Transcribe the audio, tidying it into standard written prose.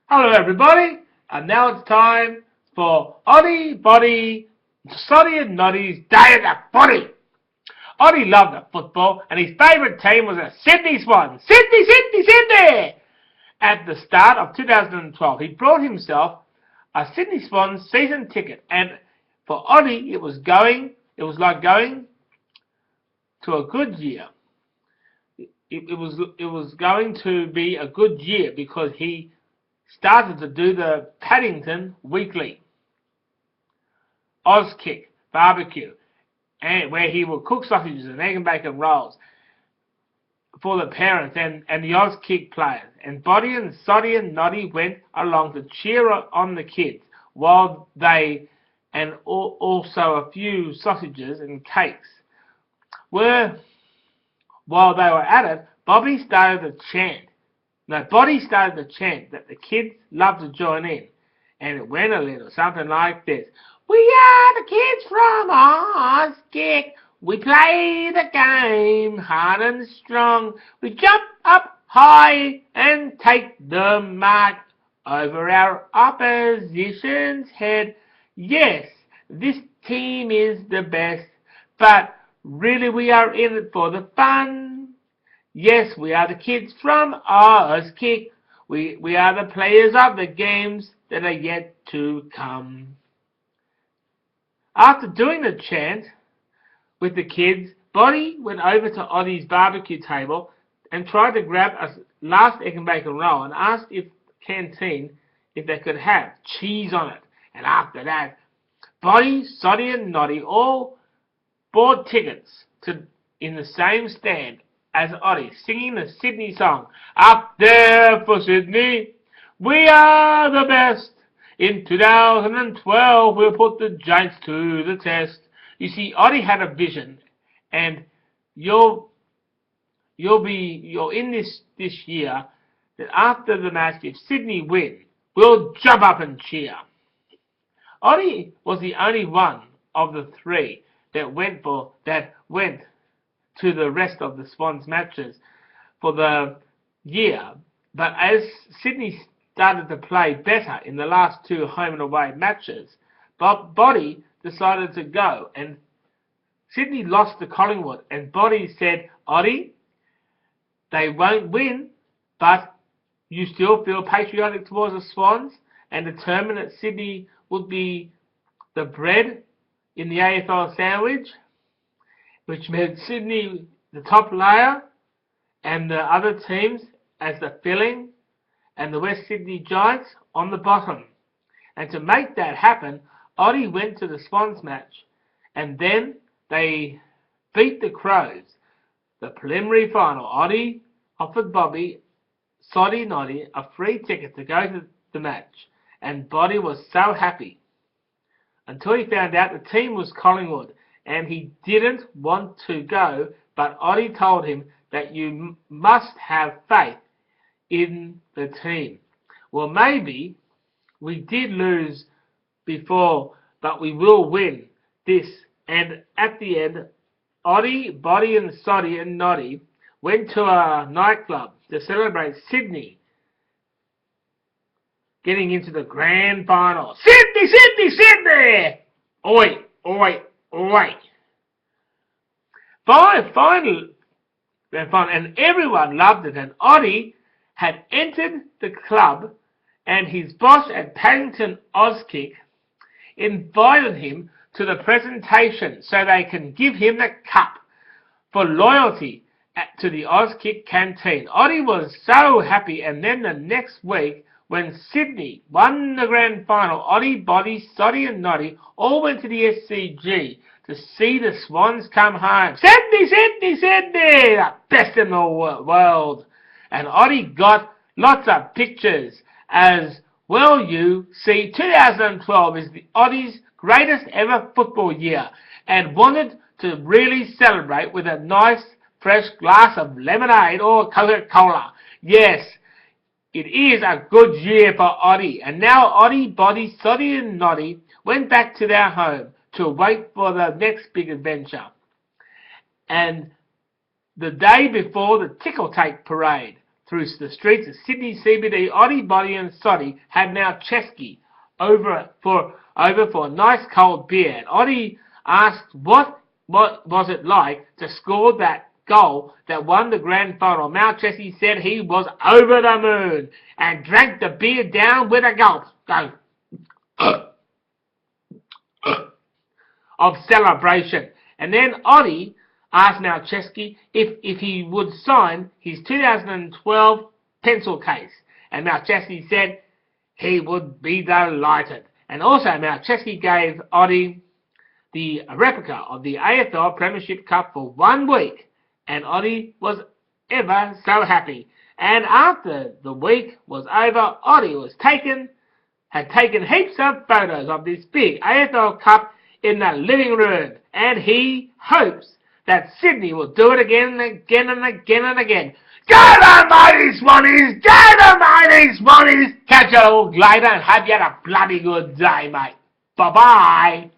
Hello everybody, and now it's time for Oddy, Boddy, Soddy and Noddy's Day at the Footy. Oddy loved the football and his favourite team was the Sydney Swans. Sydney, Sydney, Sydney! At the start of 2012, he brought himself a Sydney Swans season ticket, and for Oddy it was like going to a good year. It was going to be a good year because he started to do the Paddington Weekly Oz Kick barbecue, and where he would cook sausages and egg and bacon rolls for the parents and the Oz Kick players. And Boddy and Soddy and Noddy went along to cheer on the kids while they, and also a few sausages and cakes while they were at it, Boddy started to chant that the kids loved to join in, and it went a little something like this. We are the kids from Auskick. We play the game hard and strong. We jump up high and take the mark over our opposition's head. Yes, this team is the best, but really we are in it for the fun. Yes, we are the kids from Auskick. We are the players of the games that are yet to come. After doing the chant with the kids, Boddy went over to Oddy's barbecue table and tried to grab a last egg and bacon roll and asked if canteen if they could have cheese on it. And after that, Boddy, Soddy and Noddy all bought tickets in the same stand as Oddy, singing the Sydney song. Up there for Sydney, we are the best. In 2012, we'll put the Giants to the test. You see, Oddy had a vision, and you're in this year that after the match, if Sydney win, we'll jump up and cheer. Oddy was the only one of the three that went to the rest of the Swans matches for the year. But as Sydney started to play better in the last two home and away matches, Boddy decided to go, and Sydney lost to Collingwood, and Boddy said, Oddy, they won't win, but you still feel patriotic towards the Swans and determined that Sydney would be the bread in the AFL sandwich, which meant Sydney the top layer and the other teams as the filling and the West Sydney Giants on the bottom. And to make that happen, Oddy went to the Swans match, and then they beat the Crows. The preliminary final, Oddy offered Bobby, Soddy Noddy a free ticket to go to the match, and Boddy was so happy until he found out the team was Collingwood, and he didn't want to go, but Oddy told him that you must have faith in the team. Well, maybe we did lose before, but we will win this. And at the end, Oddy, Boddy and Soddy and Noddy went to a nightclub to celebrate Sydney getting into the grand final. Sydney, Sydney, Sydney! Oi, oi, oi. Final, and everyone loved it, and Oddy had entered the club, and his boss at Paddington Auskick invited him to the presentation so they can give him the cup for loyalty to the Auskick canteen. Oddy was so happy, and then the next week, when Sydney won the grand final, Oddy, Boddy, Soddy and Noddy all went to the SCG to see the Swans come home. Sydney, Sydney, Sydney! The best in the world. And Oddy got lots of pictures as well. You see, 2012 is Oddy's greatest ever football year, and wanted to really celebrate with a nice fresh glass of lemonade or Coca-Cola. Yes, it is a good year for Oddy. And now Oddy, Boddy, Soddy and Noddy went back to their home to wait for the next big adventure. And the day before the tickle take parade, through the streets of Sydney CBD, Oddy, Boddy and Soddy had now Chesky over for a nice cold beer, and Oddy asked what was it like to score that goal that won the grand final. Mount Chesky said he was over the moon and drank the beer down with a gulp of celebration. And then Oddy asked Mount Chesky if he would sign his 2012 pencil case, and Mount Chesky said he would be delighted. And also Mount Chesky gave Oddy the replica of the AFL Premiership Cup for 1 week, and Oddy was ever so happy. And after the week was over, Oddy had taken heaps of photos of this big AFL Cup in the living room, and he hopes that Sydney will do it again and again and again and again. Go the mighty Swannies! Go the mighty Swannies! Catch you all later and hope you had a bloody good day, mate. Bye-bye.